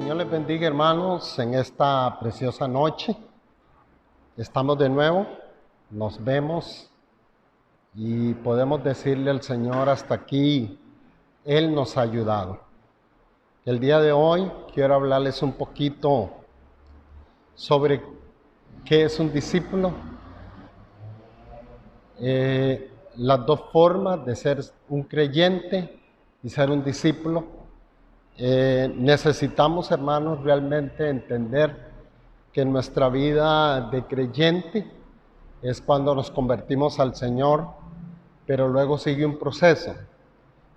Señor les bendiga, hermanos, en esta preciosa noche. Estamos de nuevo, nos vemos y podemos decirle al Señor, hasta aquí Él nos ha ayudado. El día de hoy quiero hablarles un poquito sobre qué es un discípulo, las dos formas de ser un creyente y ser un discípulo. Necesitamos, hermanos, realmente entender que nuestra vida de creyente es cuando nos convertimos al Señor, pero luego sigue un proceso,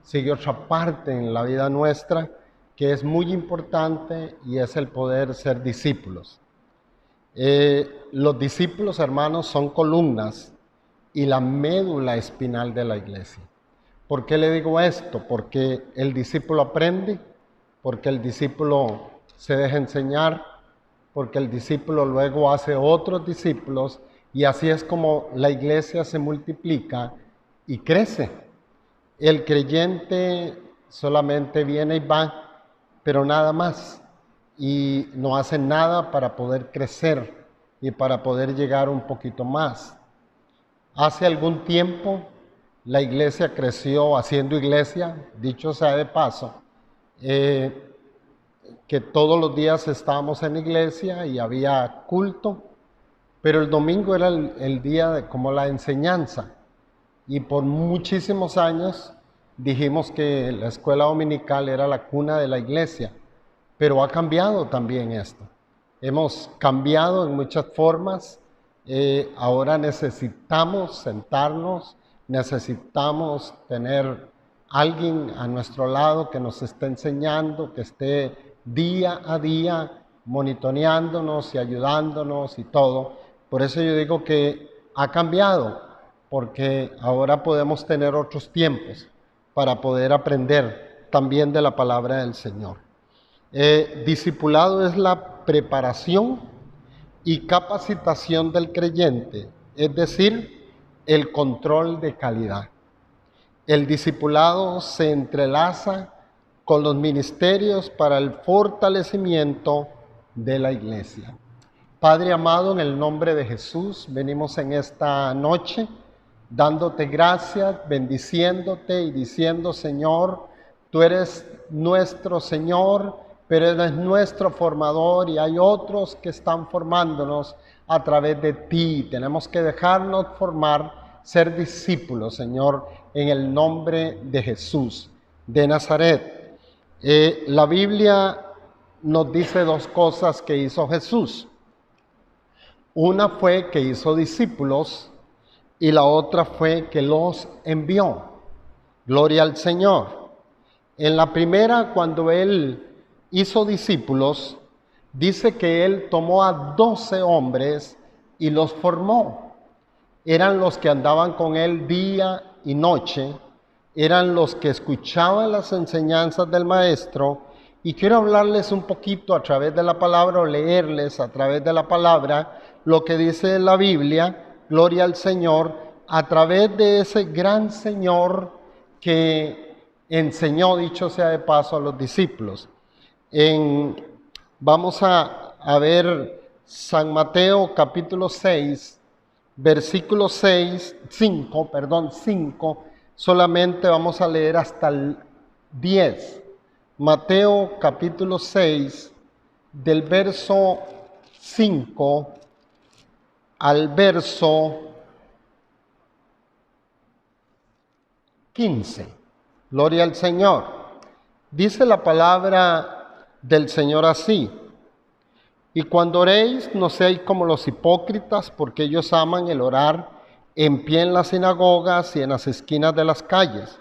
sigue otra parte en la vida nuestra que es muy importante y es el poder ser discípulos. Los discípulos, hermanos, son columnas y la médula espinal de la iglesia. ¿Por qué le digo esto? Porque el discípulo aprende, porque el discípulo se deja enseñar, porque el discípulo luego hace otros discípulos, y así es como la iglesia se multiplica y crece. El creyente solamente viene y va, pero nada más, y no hace nada para poder crecer y para poder llegar un poquito más. Hace algún tiempo la iglesia creció haciendo iglesia, dicho sea de paso, que todos los días estábamos en iglesia y había culto, pero el domingo era el día de como la enseñanza, y por muchísimos años dijimos que la escuela dominical era la cuna de la iglesia, pero ha cambiado también esto. Hemos cambiado en muchas formas. Ahora necesitamos sentarnos, necesitamos tener alguien a nuestro lado que nos esté enseñando, que esté día a día monitoreándonos y ayudándonos y todo. Por eso yo digo que ha cambiado, porque ahora podemos tener otros tiempos para poder aprender también de la palabra del Señor. Discipulado es la preparación y capacitación del creyente, es decir, el control de calidad. El discipulado se entrelaza con los ministerios para el fortalecimiento de la iglesia. Padre amado, en el nombre de Jesús, venimos en esta noche dándote gracias, bendiciéndote y diciendo, Señor, tú eres nuestro Señor, pero eres nuestro formador y hay otros que están formándonos a través de ti. Tenemos que dejarnos formar, ser discípulos, Señor, en el nombre de Jesús de Nazaret. La Biblia nos dice dos cosas que hizo Jesús. Una fue que hizo discípulos y la otra fue que los envió. Gloria al Señor. En la primera, cuando Él hizo discípulos, dice que Él tomó a 12 hombres y los formó. Eran los que andaban con Él día y noche, eran los que escuchaban las enseñanzas del Maestro. Y quiero hablarles un poquito a través de la palabra, o leerles a través de la palabra lo que dice la Biblia, gloria al Señor, a través de ese gran Señor que enseñó, dicho sea de paso, a los discípulos. Vamos a ver San Mateo capítulo 6, versículo 5, solamente vamos a leer hasta el 10. Mateo capítulo 6, del verso 5 al verso 15. Gloria al Señor. Dice la palabra del Señor así: y cuando oréis, no seáis como los hipócritas, porque ellos aman el orar en pie en las sinagogas y en las esquinas de las calles,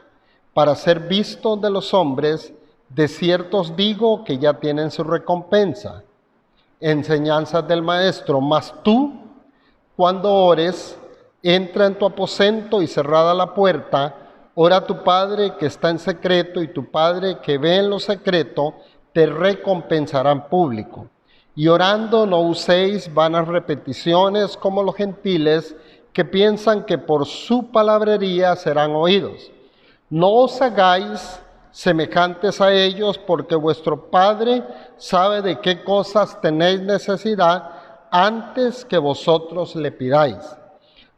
para ser vistos de los hombres. De cierto os digo que ya tienen su recompensa. Enseñanzas del Maestro. Mas tú, cuando ores, entra en tu aposento y cerrada la puerta, ora a tu Padre que está en secreto, y tu Padre que ve en lo secreto te recompensará en público. Y orando no uséis vanas repeticiones como los gentiles, que piensan que por su palabrería serán oídos. No os hagáis semejantes a ellos, porque vuestro Padre sabe de qué cosas tenéis necesidad antes que vosotros le pidáis.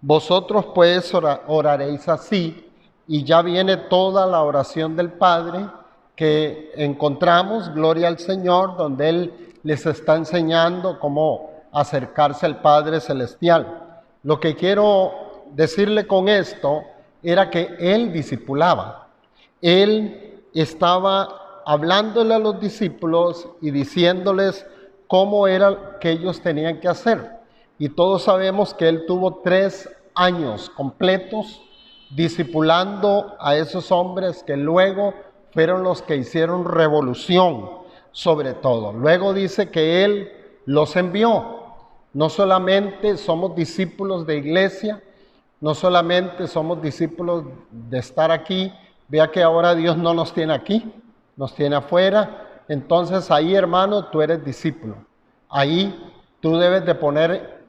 Vosotros pues oraréis así, y ya viene toda la oración del Padre que encontramos, gloria al Señor, donde Él les está enseñando cómo acercarse al Padre Celestial. Lo que quiero decirle con esto era que Él discipulaba. Él estaba hablándole a los discípulos y diciéndoles cómo era que ellos tenían que hacer. Y todos sabemos que Él tuvo 3 años completos discipulando a esos hombres que luego fueron los que hicieron revolución sobre todo. Luego dice que Él los envió. No solamente somos discípulos de iglesia, no solamente somos discípulos de estar aquí. Vea que ahora Dios no nos tiene aquí, nos tiene afuera. Entonces ahí, hermano, tú eres discípulo. Ahí tú debes de poner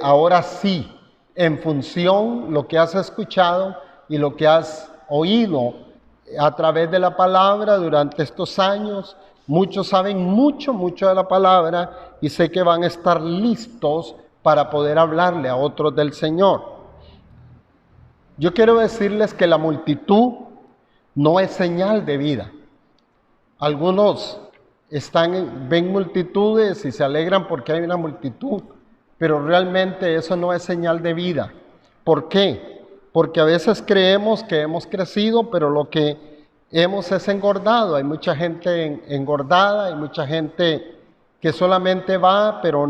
ahora sí en función lo que has escuchado y lo que has oído a través de la palabra durante estos años. Muchos saben mucho de la palabra y sé que van a estar listos para poder hablarle a otros del Señor. Yo quiero decirles que la multitud no es señal de vida. Algunos ven multitudes y se alegran porque hay una multitud, pero realmente eso no es señal de vida. ¿Por qué? Porque a veces creemos que hemos crecido, pero lo que hemos es engordado. Hay mucha gente engordada, hay mucha gente que solamente va, pero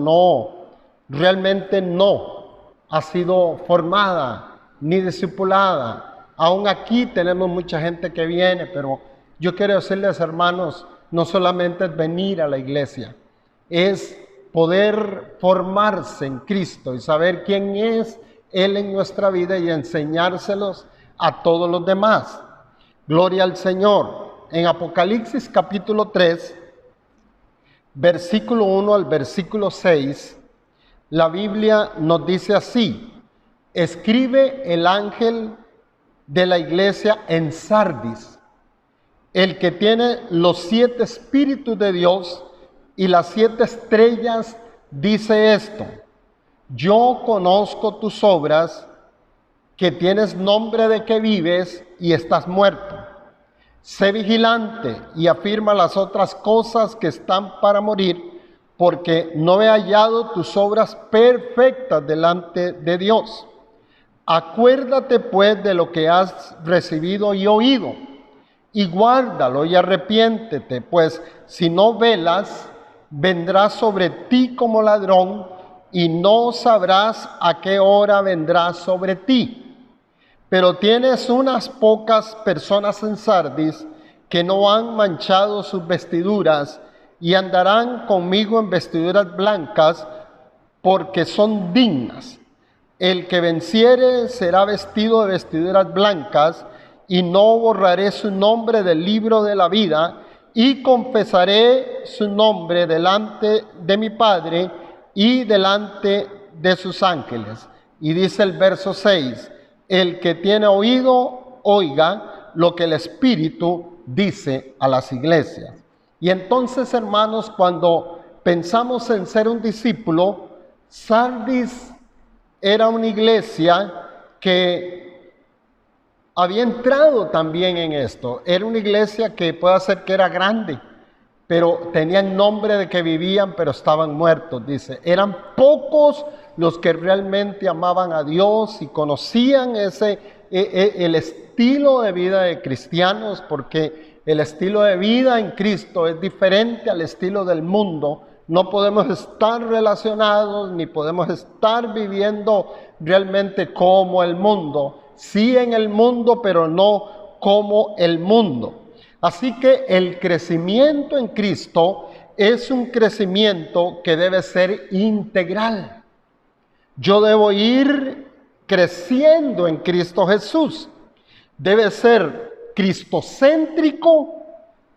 realmente no ha sido formada ni discipulada. Aún aquí tenemos mucha gente que viene, pero yo quiero decirles, hermanos, no solamente es venir a la iglesia, es poder formarse en Cristo y saber quién es Él en nuestra vida y enseñárselos a todos los demás. Gloria al Señor. En Apocalipsis capítulo 3, versículo 1 al versículo 6, la Biblia nos dice así: escribe el ángel de la iglesia en Sardis, el que tiene los 7 espíritus de Dios y las 7 estrellas, dice esto: yo conozco tus obras, que tienes nombre de que vives y estás muerto. Sé vigilante y afirma las otras cosas que están para morir, porque no he hallado tus obras perfectas delante de Dios. Acuérdate pues de lo que has recibido y oído, y guárdalo y arrepiéntete, pues si no velas, vendrá sobre ti como ladrón, y no sabrás a qué hora vendrá sobre ti. Pero tienes unas pocas personas en Sardis que no han manchado sus vestiduras y andarán conmigo en vestiduras blancas, porque son dignas. El que venciere será vestido de vestiduras blancas, y no borraré su nombre del libro de la vida, y confesaré su nombre delante de mi Padre y delante de sus ángeles. Y dice el verso 6, el que tiene oído, oiga lo que el Espíritu dice a las iglesias. Y entonces, hermanos, cuando pensamos en ser un discípulo, Sardis era una iglesia que había entrado también en esto. Era una iglesia que puede ser que era grande, pero tenían nombre de que vivían, pero estaban muertos, dice. Eran pocos los que realmente amaban a Dios y conocían el estilo de vida de cristianos, porque el estilo de vida en Cristo es diferente al estilo del mundo. No podemos estar relacionados ni podemos estar viviendo realmente como el mundo. Sí en el mundo, pero no como el mundo. Así que el crecimiento en Cristo es un crecimiento que debe ser integral. Yo debo ir creciendo en Cristo Jesús. Debe ser cristocéntrico,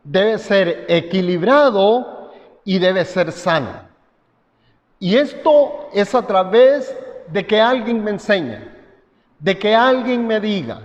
debe ser equilibrado y debe ser sano. Y esto es a través de que alguien me enseñe, de que alguien me diga,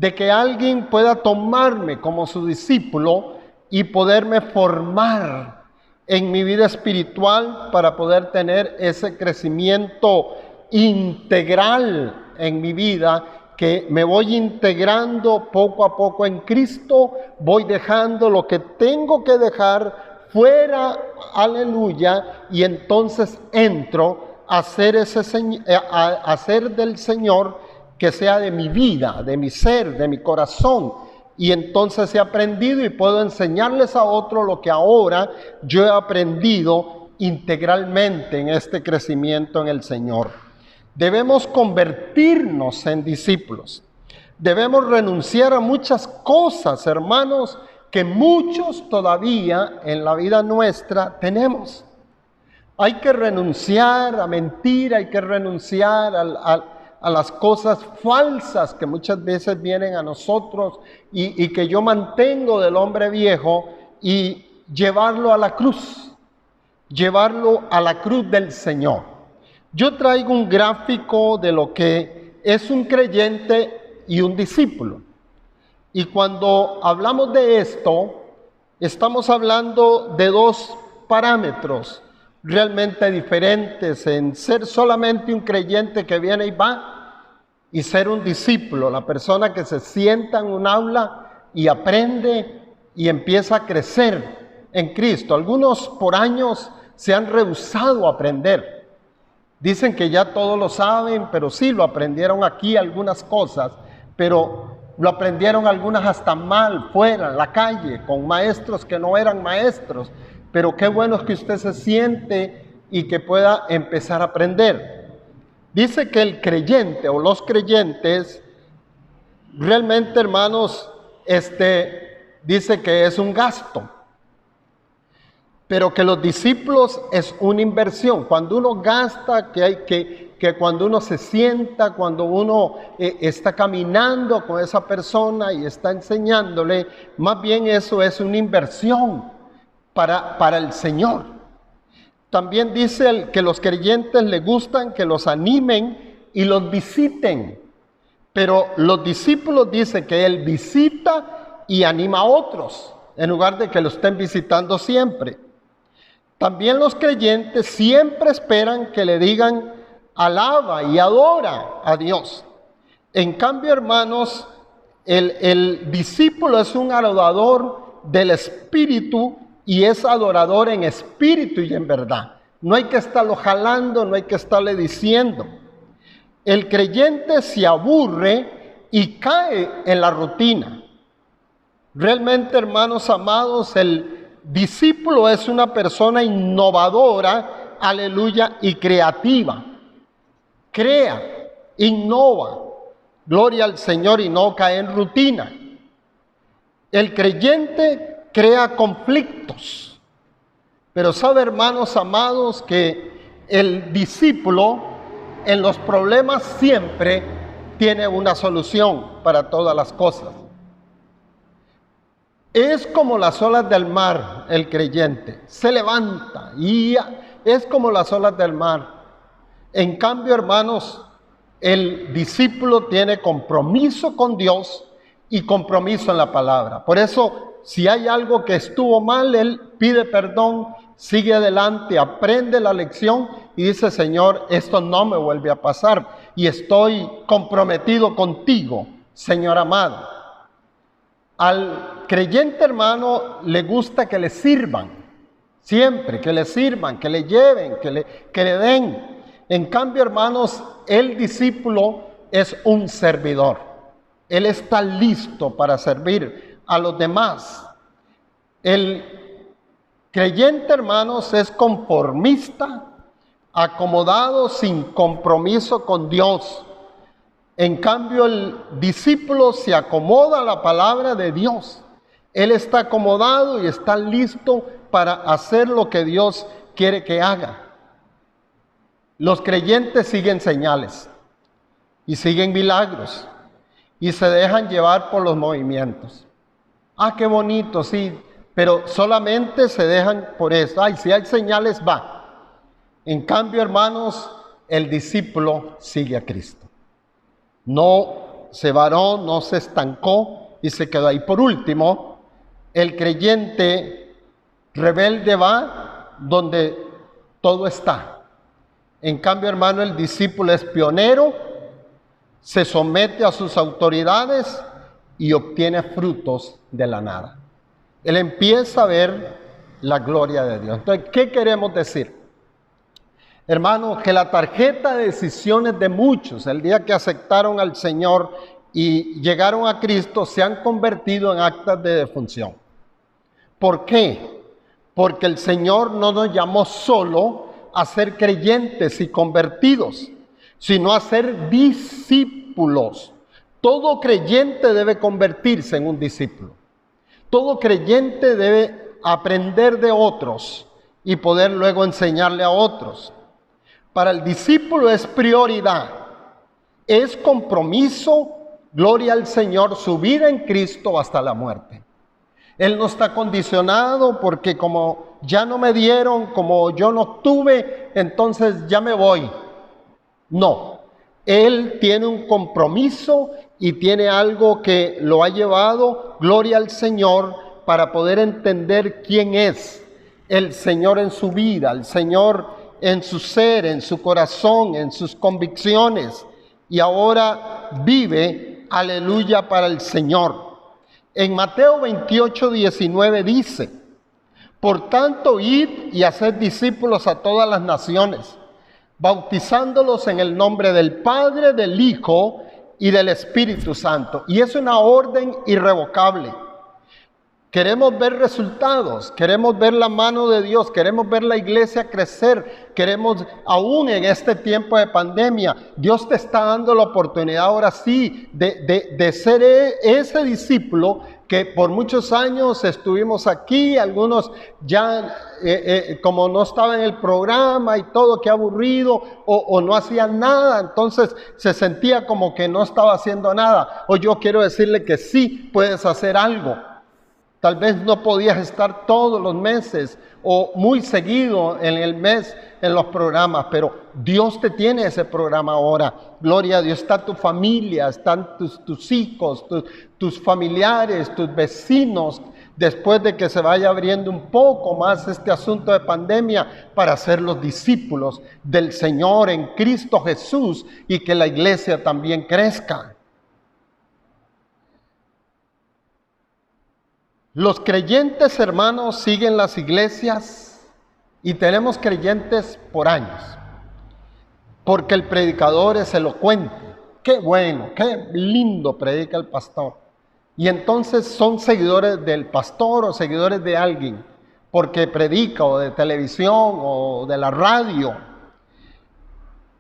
de que alguien pueda tomarme como su discípulo y poderme formar en mi vida espiritual para poder tener ese crecimiento integral en mi vida, que me voy integrando poco a poco en Cristo, voy dejando lo que tengo que dejar fuera, aleluya, y entonces entro a hacer del Señor que sea de mi vida, de mi ser, de mi corazón. Y entonces he aprendido y puedo enseñarles a otros lo que ahora yo he aprendido integralmente en este crecimiento en el Señor. Debemos convertirnos en discípulos. Debemos renunciar a muchas cosas, hermanos, que muchos todavía en la vida nuestra tenemos. Hay que renunciar a mentir, hay que renunciar a las cosas falsas que muchas veces vienen a nosotros y que yo mantengo del hombre viejo, y llevarlo a la cruz del Señor. Yo traigo un gráfico de lo que es un creyente y un discípulo. Y cuando hablamos de esto, estamos hablando de dos parámetros realmente diferentes en ser solamente un creyente que viene y va, y ser un discípulo, la persona que se sienta en un aula y aprende y empieza a crecer en Cristo. Algunos por años se han rehusado a aprender. Dicen que ya todos lo saben, pero sí lo aprendieron aquí algunas cosas, pero lo aprendieron algunas hasta mal, fuera, en la calle, con maestros que no eran maestros. Pero qué bueno es que usted se siente y que pueda empezar a aprender. Dice que el creyente o los creyentes, realmente, hermanos, dice que es un gasto, pero que los discípulos es una inversión. Cuando uno gasta, que cuando uno se sienta, cuando uno está caminando con esa persona y está enseñándole, más bien eso es una inversión para el Señor. También dice que los creyentes les gustan que los animen y los visiten, pero los discípulos dicen que Él visita y anima a otros, en lugar de que lo estén visitando siempre. También los creyentes siempre esperan que le digan alaba y adora a Dios. En cambio, hermanos, el discípulo es un adorador del Espíritu, y es adorador en espíritu y en verdad. No hay que estarlo jalando, no hay que estarle diciendo. El creyente se aburre y cae en la rutina. Realmente, hermanos amados, el discípulo es una persona innovadora, aleluya, y creativa. Crea, innova, gloria al Señor, y no cae en rutina. El creyente crea conflictos, pero sabe, hermanos amados, que el discípulo en los problemas siempre tiene una solución para todas las cosas. Es como las olas del mar, el creyente se levanta y es como las olas del mar. En cambio, hermanos, el discípulo tiene compromiso con Dios y compromiso en la palabra. Por eso, si hay algo que estuvo mal, él pide perdón, sigue adelante, aprende la lección y dice: Señor, esto no me vuelve a pasar y estoy comprometido contigo, Señor amado. Al creyente, hermano, le gusta que le sirvan, siempre, que le sirvan, que le lleven, que le den. En cambio, hermanos, el discípulo es un servidor. Él está listo para servir a los demás. El creyente, hermanos, es conformista, acomodado, sin compromiso con Dios. En cambio, el discípulo se acomoda a la palabra de Dios. Él está acomodado y está listo para hacer lo que Dios quiere que haga. Los creyentes siguen señales y siguen milagros y se dejan llevar por los movimientos. Ah, qué bonito, sí, pero solamente se dejan por eso. Ay, si hay señales, va. En cambio, hermanos, el discípulo sigue a Cristo. No se varó, no se estancó y se quedó ahí. Por último, el creyente rebelde va donde todo está. En cambio, hermano, el discípulo es pionero, se somete a sus autoridades y obtiene frutos de la nada. Él empieza a ver la gloria de Dios. Entonces, ¿qué queremos decir? Hermanos, que la tarjeta de decisiones de muchos, el día que aceptaron al Señor y llegaron a Cristo, se han convertido en actas de defunción. ¿Por qué? Porque el Señor no nos llamó solo a ser creyentes y convertidos, sino a ser discípulos. Todo creyente debe convertirse en un discípulo. Todo creyente debe aprender de otros y poder luego enseñarle a otros. Para el discípulo es prioridad, es compromiso, gloria al Señor, su vida en Cristo hasta la muerte. Él no está condicionado porque como ya no me dieron, como yo no tuve, entonces ya me voy. No, él tiene un compromiso y tiene algo que lo ha llevado, gloria al Señor, para poder entender quién es el Señor en su vida, el Señor en su ser, en su corazón, en sus convicciones. Y ahora vive, aleluya, para el Señor. En Mateo 28:19 dice: por tanto, id y haced discípulos a todas las naciones, bautizándolos en el nombre del Padre, del Hijo y del Espíritu Santo. Y es una orden irrevocable. Queremos ver resultados, queremos ver la mano de Dios, queremos ver la iglesia crecer, queremos, aún en este tiempo de pandemia, Dios te está dando la oportunidad ahora sí de ser ese discípulo que por muchos años estuvimos aquí, algunos ya como no estaba en el programa y todo, qué aburrido, o no hacían nada, entonces se sentía como que no estaba haciendo nada. Hoy yo quiero decirle que sí puedes hacer algo. Tal vez no podías estar todos los meses o muy seguido en el mes en los programas, pero Dios te tiene ese programa ahora. Gloria a Dios, está tu familia, están tus hijos, tus familiares, tus vecinos, después de que se vaya abriendo un poco más este asunto de pandemia, para ser los discípulos del Señor en Cristo Jesús y que la iglesia también crezca. Los creyentes, hermanos, siguen las iglesias y tenemos creyentes por años, porque el predicador es elocuente. Qué bueno, qué lindo predica el pastor. Y entonces son seguidores del pastor o seguidores de alguien, porque predica, o de televisión o de la radio,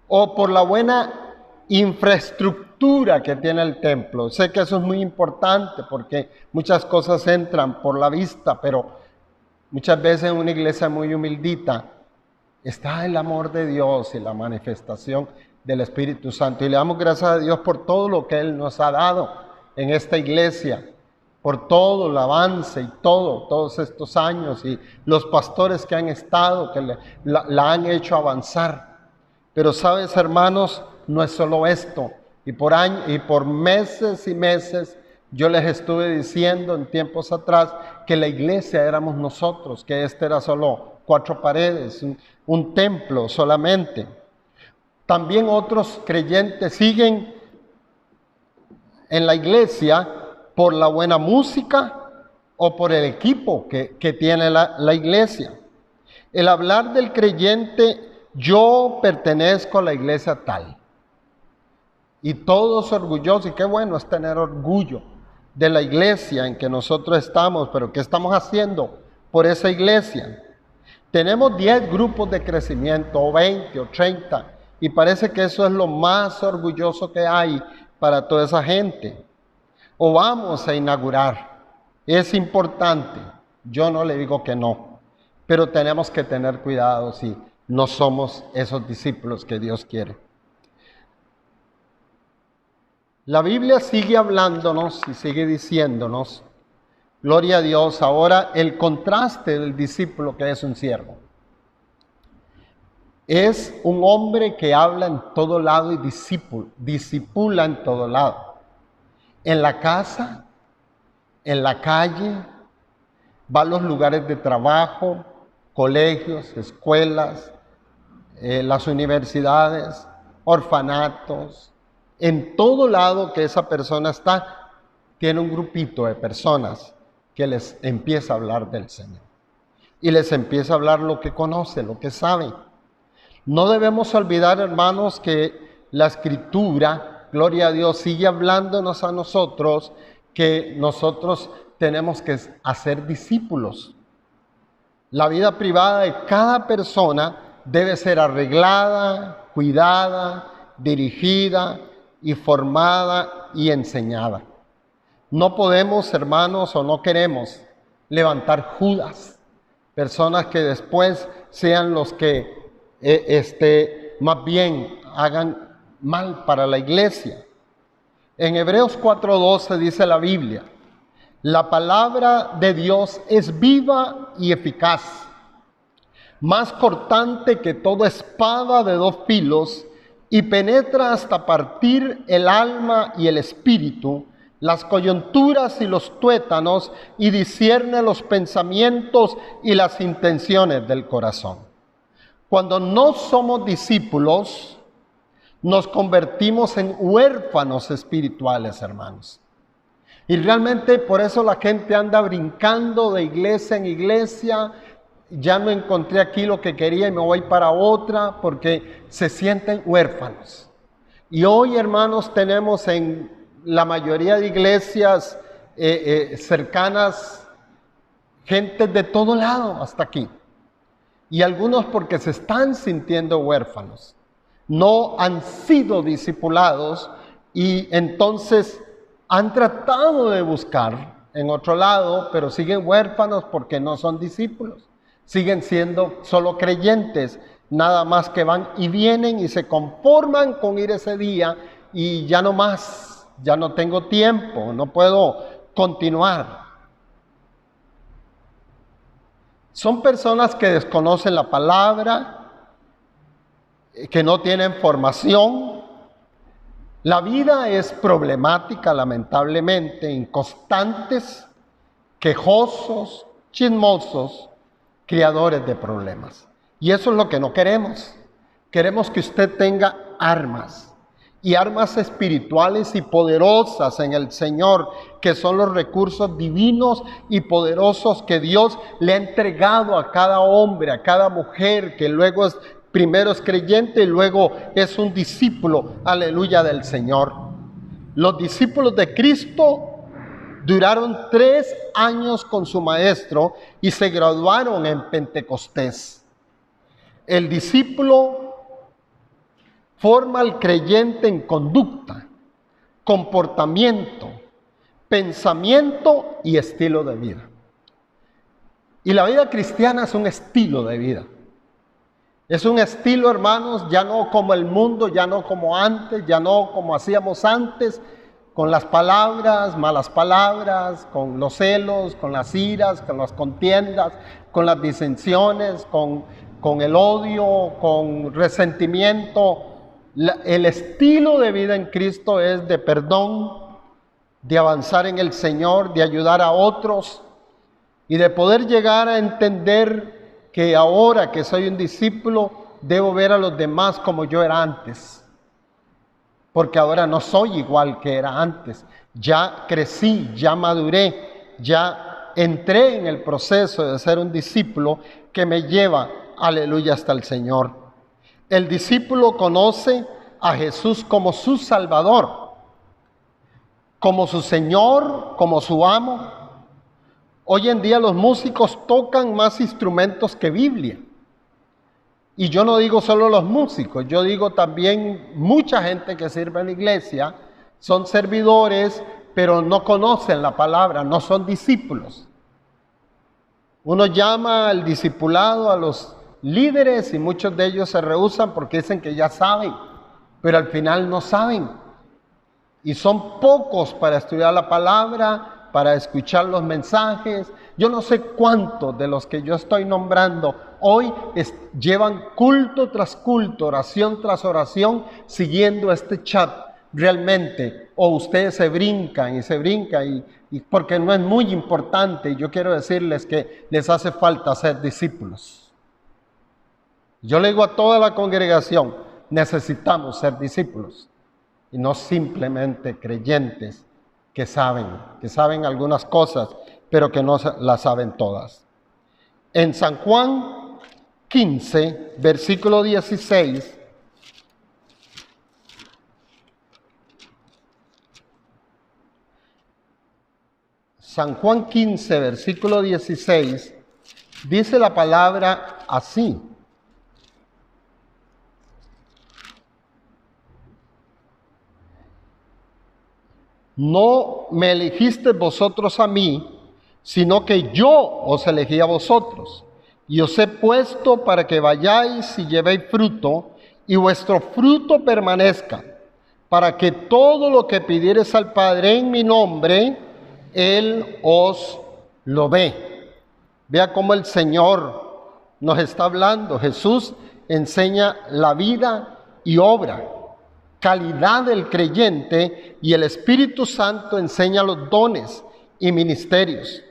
o por la buena infraestructura que tiene el templo. Sé que eso es muy importante porque muchas cosas entran por la vista, pero muchas veces en una iglesia muy humildita está el amor de Dios y la manifestación del Espíritu Santo. Y le damos gracias a Dios por todo lo que Él nos ha dado en esta iglesia, por todo el avance y todos estos años, y los pastores que han estado, que la han hecho avanzar. Pero sabes, hermanos, no es solo esto. Y por meses y meses yo les estuve diciendo en tiempos atrás que la iglesia éramos nosotros, que este era solo 4 paredes, un templo solamente. También otros creyentes siguen en la iglesia por la buena música o por el equipo que tiene la iglesia. El hablar del creyente: yo pertenezco a la iglesia tal. Y todos orgullosos, y qué bueno es tener orgullo de la iglesia en que nosotros estamos, pero ¿qué estamos haciendo por esa iglesia? Tenemos 10 grupos de crecimiento, o 20, o 30, y parece que eso es lo más orgulloso que hay para toda esa gente. O vamos a inaugurar, es importante, yo no le digo que no, pero tenemos que tener cuidado si no somos esos discípulos que Dios quiere. La Biblia sigue hablándonos y sigue diciéndonos, gloria a Dios, ahora el contraste del discípulo que es un siervo. Es un hombre que habla en todo lado y disipula en todo lado. en la casa, en la calle, va a los lugares de trabajo, colegios, escuelas, las universidades, orfanatos. En todo lado que esa persona está, tiene un grupito de personas que les empieza a hablar del Señor. Y les empieza a hablar lo que conoce, lo que sabe. No debemos olvidar, hermanos, que la Escritura, gloria a Dios, sigue hablándonos a nosotros que nosotros tenemos que hacer discípulos. La vida privada de cada persona debe ser arreglada, cuidada, dirigida y formada y enseñada. No podemos, hermanos, o no queremos levantar Judas, personas que después sean los que más bien hagan mal para la iglesia. En Hebreos 4:12 dice la Biblia: la palabra de Dios es viva y eficaz, más cortante que toda espada de dos filos, y penetra hasta partir el alma y el espíritu, las coyunturas y los tuétanos, y discierne los pensamientos y las intenciones del corazón. Cuando no somos discípulos, nos convertimos en huérfanos espirituales, hermanos. Y realmente por eso la gente anda brincando de iglesia en iglesia. Ya no encontré aquí lo que quería y me voy para otra, porque se sienten huérfanos. Y hoy, hermanos, tenemos en la mayoría de iglesias cercanas gente de todo lado hasta aquí. Y algunos porque se están sintiendo huérfanos. No han sido discipulados y entonces han tratado de buscar en otro lado, pero siguen huérfanos porque no son discípulos. Siguen siendo solo creyentes, nada más que van y vienen y se conforman con ir ese día y ya no más, ya no tengo tiempo, no puedo continuar. Son personas que desconocen la palabra, que no tienen formación. La vida es problemática, lamentablemente, inconstantes, quejosos, chismosos, creadores de problemas. Y eso es lo que no queremos. Queremos que usted tenga armas, y armas espirituales y poderosas en el Señor, que son los recursos divinos y poderosos que Dios le ha entregado a cada hombre, a cada mujer, que luego primero es creyente y luego es un discípulo, aleluya, del Señor. Los discípulos de Cristo duraron 3 años con su maestro y se graduaron en Pentecostés. El discípulo forma al creyente en conducta, comportamiento, pensamiento y estilo de vida. Y la vida cristiana es un estilo de vida. Es un estilo, hermanos, ya no como el mundo, ya no como antes, ya no como hacíamos antes, con las palabras, malas palabras, con los celos, con las iras, con las contiendas, con las disensiones, con el odio, con resentimiento. El estilo de vida en Cristo es de perdón, de avanzar en el Señor, de ayudar a otros y de poder llegar a entender que ahora que soy un discípulo, debo ver a los demás como yo era antes. Porque ahora no soy igual que era antes. Ya crecí, ya maduré, ya entré en el proceso de ser un discípulo que me lleva, aleluya, hasta el Señor. El discípulo conoce a Jesús como su Salvador, como su Señor, como su amo. Hoy en día los músicos tocan más instrumentos que Biblia. Y yo no digo solo los músicos, yo digo también mucha gente que sirve en la iglesia, son servidores, pero no conocen la palabra, no son discípulos. Uno llama al discipulado a los líderes y muchos de ellos se rehúsan porque dicen que ya saben, pero al final no saben. Y son pocos para estudiar la palabra, para escuchar los mensajes. Yo no sé cuántos de los que yo estoy nombrando hoy llevan culto tras culto, oración tras oración, siguiendo este chat realmente, o ustedes se brincan y porque no es muy importante. Yo quiero decirles que les hace falta ser discípulos. Yo le digo a toda la congregación, necesitamos ser discípulos y no simplemente creyentes que saben algunas cosas, pero que no las saben todas. En San Juan 15, versículo 16, San Juan 15, versículo 16, dice la palabra así: no me elegisteis vosotros a mí, sino que yo os elegí a vosotros, y os he puesto para que vayáis y llevéis fruto, y vuestro fruto permanezca, para que todo lo que pidiereis al Padre en mi nombre, Él os lo dé. Vea cómo el Señor nos está hablando. Jesús enseña la vida y obra, calidad del creyente, y el Espíritu Santo enseña los dones y ministerios.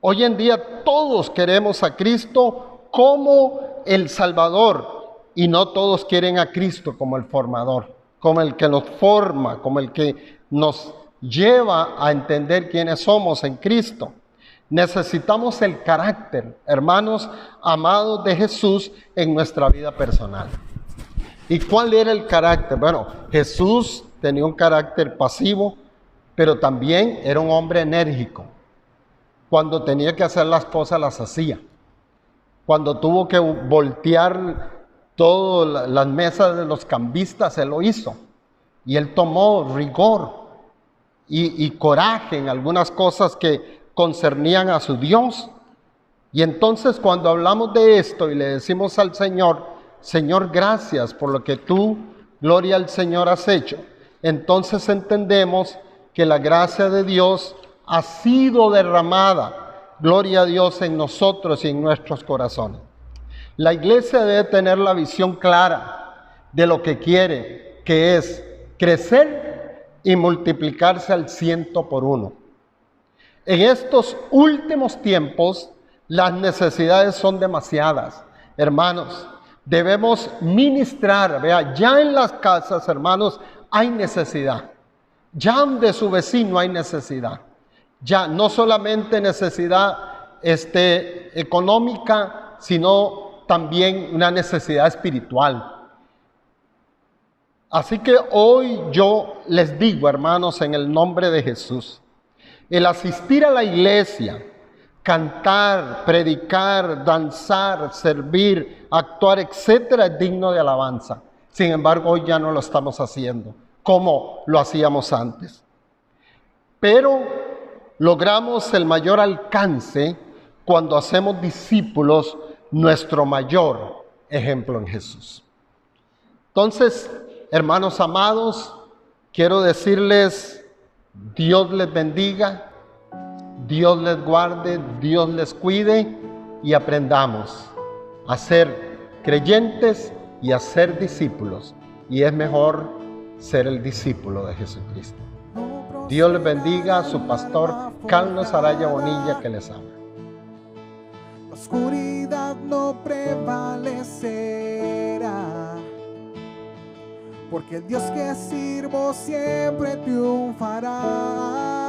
Hoy en día todos queremos a Cristo como el Salvador y no todos quieren a Cristo como el formador, como el que nos forma, como el que nos lleva a entender quiénes somos en Cristo. Necesitamos el carácter, hermanos amados de Jesús, en nuestra vida personal. ¿Y cuál era el carácter? Bueno, Jesús tenía un carácter pasivo, pero también era un hombre enérgico. Cuando tenía que hacer las cosas, las hacía. Cuando tuvo que voltear todas las mesas de los cambistas, él lo hizo. Y él tomó rigor y coraje en algunas cosas que concernían a su Dios. Y entonces cuando hablamos de esto y le decimos al Señor, Señor, gracias por lo que tú, gloria al Señor, has hecho, entonces entendemos que la gracia de Dios ha sido derramada, gloria a Dios, en nosotros y en nuestros corazones. La iglesia debe tener la visión clara de lo que quiere, que es crecer y multiplicarse al 100 por 1. En estos últimos tiempos, las necesidades son demasiadas, hermanos. Debemos ministrar, vea, ya en las casas, hermanos, hay necesidad. Ya de su vecino hay necesidad. Ya no solamente necesidad económica, sino también una necesidad espiritual. Así que hoy yo les digo, hermanos, en el nombre de Jesús, el asistir a la iglesia, cantar, predicar, danzar, servir, actuar, etcétera, es digno de alabanza. Sin embargo, hoy ya no lo estamos haciendo como lo hacíamos antes. Pero logramos el mayor alcance cuando hacemos discípulos nuestro mayor ejemplo en Jesús. Entonces, hermanos amados, quiero decirles, Dios les bendiga, Dios les guarde, Dios les cuide y aprendamos a ser creyentes y a ser discípulos. Y es mejor ser el discípulo de Jesucristo. Dios les bendiga, su pastor Carlos Araya Bonilla, que les ama. La oscuridad no prevalecerá, porque el Dios que sirvo siempre triunfará.